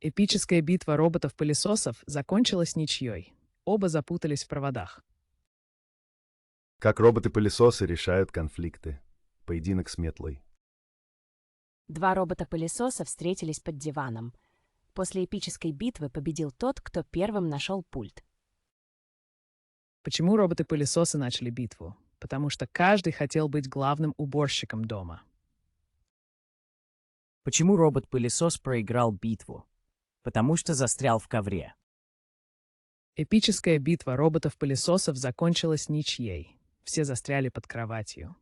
Эпическая битва роботов-пылесосов закончилась ничьей. Оба запутались в проводах. Как роботы-пылесосы решают конфликты. Поединок с метлой. Два робота-пылесоса встретились под диваном. После эпической битвы победил тот, кто первым нашел пульт. Почему роботы-пылесосы начали битву? Потому что каждый хотел быть главным уборщиком дома. Почему робот-пылесос проиграл битву? Потому что застрял в ковре. Эпическая битва роботов-пылесосов закончилась ничьей. Все застряли под кроватью.